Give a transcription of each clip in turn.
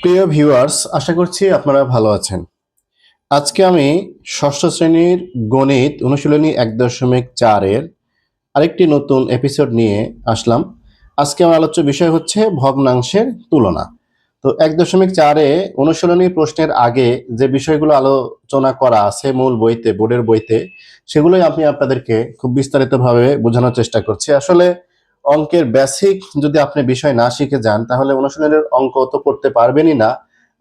প্রিয় ভিউয়ার্স, আশা করছি আপনারা ভালো আছেন। আজকে আমি ষষ্ঠ শ্রেণীর গণিত অনুশীলনী ১.৪ এর আরেকটি নতুন এপিসোড নিয়ে আসলাম। আজকে আমার আলোচ্য বিষয় হচ্ছে ভগ্নাংশের তুলনা। তো ১.৪ এ অনুশীলনী প্রশ্নের আগে যে বিষয়গুলো আলোচনা করা আছে মূল বইতে, বোর্ডের বইতে, সেগুলোই আমি আপনাদেরকে খুব বিস্তারিতভাবে বোঝানোর চেষ্টা করছি। আসলে অঙ্কের বেসিক যদি আপনি বিষয় না শিখে যান তাহলে অনুশীলনের অঙ্ক তো করতে পারবেনই না,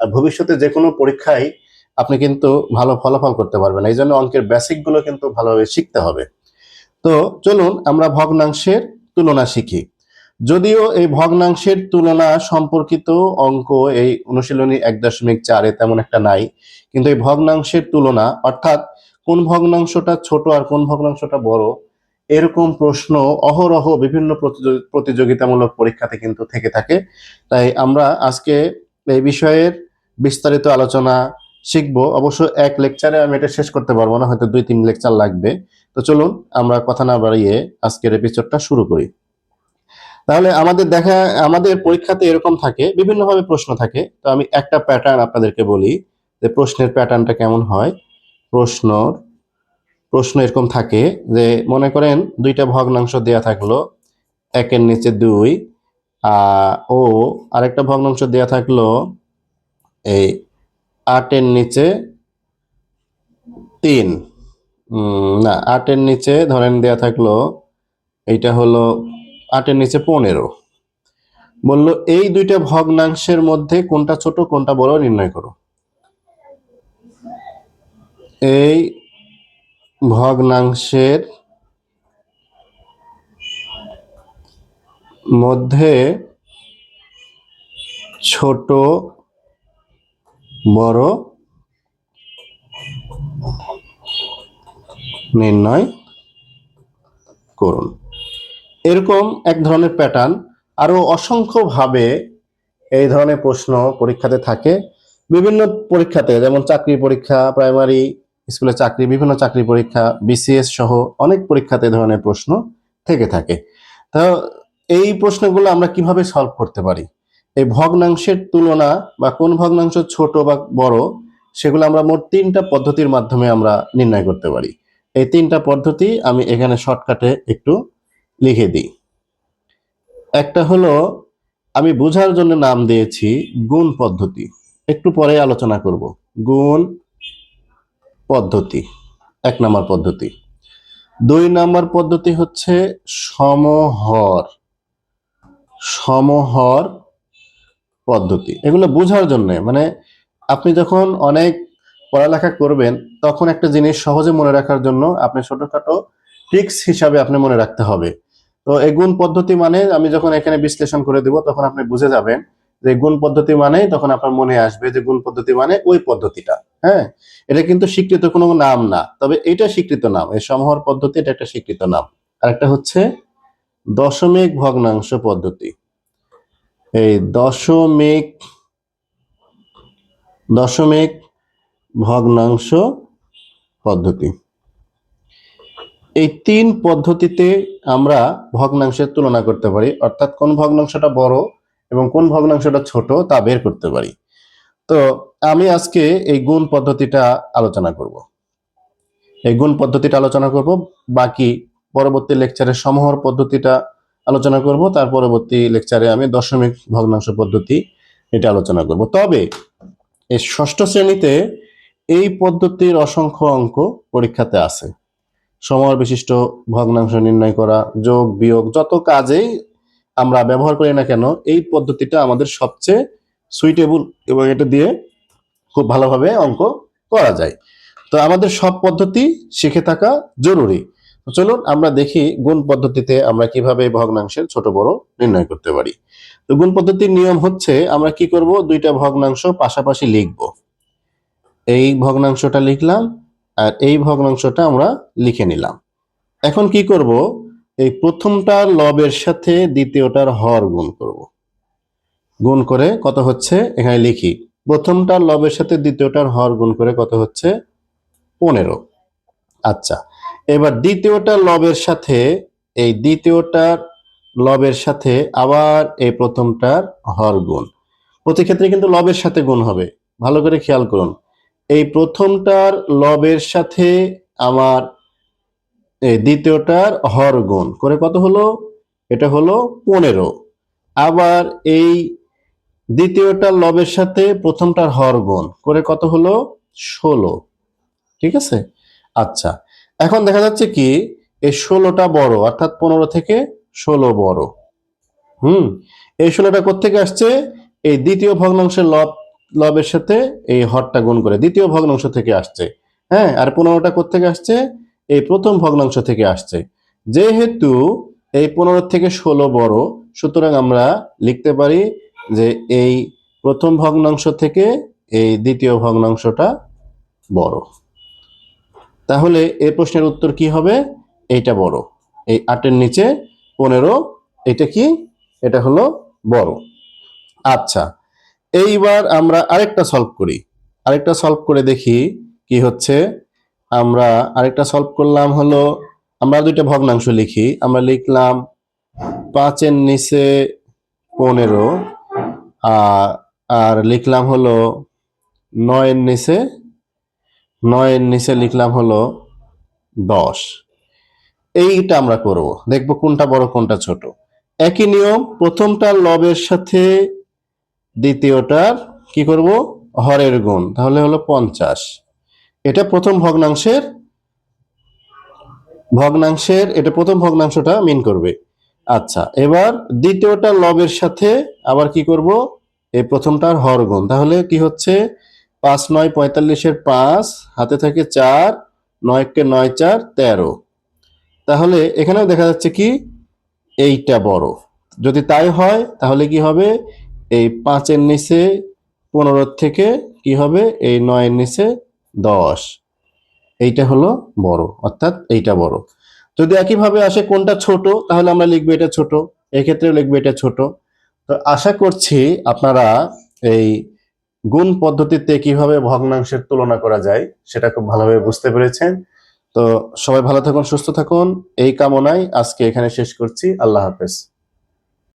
আর ভবিষ্যতে যে কোনো পরীক্ষায় আপনি কিন্তু ভালো ফলাফল করতে পারবেন না। এই জন্য অঙ্কের বেসিকগুলো কিন্তু ভালোভাবে শিখতে হবে। তো চলুন আমরা ভগ্নাংশের তুলনা শিখি। যদিও এই ভগ্নাংশের তুলনা সম্পর্কিত অঙ্ক এই অনুশীলনী ১.৪ এ তেমন একটা নাই, কিন্তু এই ভগ্নাংশের তুলনা অর্থাৎ কোন ভগ্নাংশটা ছোট আর কোন ভগ্নাংশটা বড়, এরকম প্রশ্ন অহরহ বিভিন্ন প্রতিযোগিতামূলক পরীক্ষাতে কিন্তু থেকে থাকে। তাই আমরা আজকে এই বিষয়ের বিস্তারিত আলোচনা শিখব। অবশ্য এক লেকচারে আমি এটা শেষ করতে পারবো না, হয়তো ২-৩ লেকচার লাগবে। তো চলুন আমরা কথা না বাড়িয়ে আজকের এপিসোডটা শুরু করি। তাহলে আমাদের পরীক্ষাতে এরকম থাকে, বিভিন্নভাবে প্রশ্ন থাকে। তো আমি একটা প্যাটার্ন আপনাদেরকে বলি যে প্রশ্নের প্যাটার্নটা কেমন হয়। প্রশ্ন প্রশ্ন এরকম থাকে যে মনে করেন দুইটা ভগ্নাংশ দেয়া থাকলো, একের নিচে ২ ও আরেকটা ভগ্নাংশ দেয়া থাকলো এই ৮-এর নিচে ৩। না, ৮-এর নিচে ধরেন দেয়া থাকলো এইটা হলো ৮-এর নিচে ১৫। বলল এই দুইটা ভগ্নাংশের মধ্যে কোনটা ছোট কোনটা বড় নির্ণয় করো। এই ভগ্নাংশের মধ্যে ছোট বড় নির্ণয় করুন। এরকম এক ধরনের প্যাটার্ন আরো অসংখ্যভাবে এই ধরনের প্রশ্ন পরীক্ষাতে থাকে। বিভিন্ন পরীক্ষাতে, যেমন চাকরি পরীক্ষা, প্রাইমারি স্কুলে চাকরি, বিভিন্ন চাকরি পরীক্ষা, বিসিএস সহ অনেক পরীক্ষাতে এই ধরনের প্রশ্ন থেকে থাকে। তো এই প্রশ্নগুলো আমরা কিভাবে সলভ করতে পারি? এই ভগ্নাংশের তুলনা বা কোন ভগ্নাংশ ছোট বা বড়, সেগুলো আমরা মোট ৩টা পদ্ধতির মাধ্যমে আমরা নির্ণয় করতে পারি। এই ৩টা পদ্ধতি আমি এখানে শর্টকাটে একটু লিখে দিই। একটা হলো, আমি বোঝার জন্য নাম দিয়েছি গুণ পদ্ধতি, একটু পরে আলোচনা করব। গুণ পদ্ধতি ১ নম্বর পদ্ধতি। ২ নম্বর পদ্ধতি হচ্ছে সমহর সমহর পদ্ধতি। এগুলো বোঝার জন্য, মানে আপনি যখন অনেক পড়ালেখা করবেন তখন একটা জিনিস সহজে মনে রাখার জন্য আপনি ছোটখাটো ট্রিক্স হিসাবে আপনি মনে রাখতে হবে। তো এই গুণ পদ্ধতি মানে আমি যখন এখানে বিশ্লেষণ করে দেব তখন আপনি বুঝে যাবেন যে গুণ পদ্ধতি মানে, তখন আপনার মনে আসবে যে গুণ পদ্ধতি মানে ওই পদ্ধতিটা। হ্যাঁ, এটা কিন্তু স্বীকৃত কোনো নাম না, তবে এটা স্বীকৃত নাম। এই সমহর পদ্ধতি এটা একটা স্বীকৃত নাম। আর একটা হচ্ছে দশমিক ভগ্নাংশ পদ্ধতি। এই দশমিক ভগ্নাংশ পদ্ধতি, এই ৩ পদ্ধতিতে আমরা ভগ্নাংশের তুলনা করতে পারি, অর্থাৎ কোন ভগ্নাংশটা বড় এবং কোন ভগ্নাংশটা ছোট তা বের করতে পারি। তো আমি আজকে এই গুণ পদ্ধতিটা আলোচনা করব। বাকি পরবর্তী লেকচারে সমহর পদ্ধতিটা আলোচনা করব, তার পরবর্তী লেকচারে আমি দশমিক ভগ্নাংশ পদ্ধতি এটা আলোচনা করব। তবে এই ষষ্ঠ শ্রেণীতে এই পদ্ধতির অসংখ্য অঙ্ক পরীক্ষাতে আছে। সমহর বিশিষ্ট ভগ্নাংশ নির্ণয় করা, যোগ বিয়োগ, যত কাজেই আমরা ব্যবহার করি না কেন এই পদ্ধতিটা আমাদের সবচেয়ে সুইটেবল এবং এটা দিয়ে খুব ভালোভাবে অঙ্ক করা যায়। তো আমাদের সব পদ্ধতি শিখে থাকা জরুরি। তো চলুন আমরা দেখি গুণ পদ্ধতিতে আমরা কিভাবে ভগ্নাংশের ছোট বড় নির্ণয় করতে পারি। তো গুণ পদ্ধতির নিয়ম হচ্ছে, আমরা কি করব, দুইটা ভগ্নাংশ পাশাপাশি লিখব। এই ভগ্নাংশটা লিখলাম আর এই ভগ্নাংশটা আমরা লিখে নিলাম। এখন কি করব, এই প্রথমটার লবের সাথে দ্বিতীয়টার হর গুণ করব। গুণ করে কত হচ্ছে এখানে লিখি, প্রথমটার লবের সাথে দ্বিতীয়টার হর গুণ করে কত হচ্ছে ১৫। আচ্ছা, এবার দ্বিতীয়টার লবের সাথে আবার এই প্রথমটার হর গুণ প্রতি ক্ষেত্রে কিন্তু লবের সাথে গুণ হবে, ভালো করে খেয়াল করুন। এই প্রথমটার লবের সাথে আমার এই দ্বিতীয়টার হর গুণ করে কত হলো, এটা হলো 15। আবার এই দ্বিতীয়টার লবের সাথে প্রথমটার হর গুণ করে কত হলো 16। ঠিক আছে। আচ্ছা, এখন দেখা যাচ্ছে কি এই 16টা বড়, অর্থাৎ 15 থেকে 16 বড়। এই 16টা কোত্থেকে আসছে, এই দ্বিতীয় ভগ্নাংশের লবের সাথে এই হরটা গুণ করে দ্বিতীয় ভগ্নাংশ থেকে আসছে। হ্যাঁ, আর 15টা কোত্থেকে আসছে, এই প্রথম ভগ্নাংশ থেকে আসছে। যেহেতু এই 15 থেকে 16 বড়, সুতরাং আমরা লিখতে পারি যে এই প্রথম ভগ্নাংশ থেকে এই দ্বিতীয় ভগ্নাংশটা বড়। তাহলে এই প্রশ্নের উত্তর কি হবে, এইটা বড়। এই 8-এর নিচে 15, এটা কি, এটা হলো বড়। আচ্ছা, এইবার আমরা আরেকটা সলভ করি। আরেকটা সলভ করে দেখি কি হচ্ছে। আমরা আরেকটা সলভ করলাম হলো, আমরা দুইটা ভগ্নাংশ লিখি। আমরা লিখলাম 5-এর নিচে 15, আর লিখলাম হলো 9-এর নিচে লিখলাম হলো 10। এইটা আমরা করব, দেখবো কোনটা বড় কোনটা ছোট। একই নিয়ম, প্রথমটার লবের সাথে দ্বিতীয়টার কি করব, হরের গুণ, তাহলে হলো 50। এটা প্রথম ভগ্নাংশের এটা প্রথম ভগ্নাংশটা মিন করবে। আচ্ছা, এবার দ্বিতীয়টার লবের সাথে আবার কি করব, এই প্রথমটার হর গুণ, তাহলে কি হচ্ছে 5 9 45-এর 5, হাতে থাকে 4, 9-কে 9 4 13। তাহলে এখানেও দেখা যাচ্ছে কি এইটা বড়। যদি তাই হয় তাহলে কি হবে, এই 5-এর নিচে 15 থেকে কি হবে, এই 9-এর নিচে 10, এইটা হলো বড়, অর্থাৎ এইটা বড়। যদি একইভাবে আসে কোনটা ছোট, তাহলে আমরা লিখবো এটা ছোট, এক্ষেত্রেও লিখবো এটা ছোট। তো আশা করছি আপনারা এই গুণ পদ্ধতিতে কিভাবে ভগ্নাংশের তুলনা করা যায় সেটা খুব ভালোভাবে বুঝতে পেরেছেন। তো সবাই ভালো থাকুন, সুস্থ থাকুন, এই কামনায় আজকে এখানে শেষ করছি। আল্লাহ হাফেজ।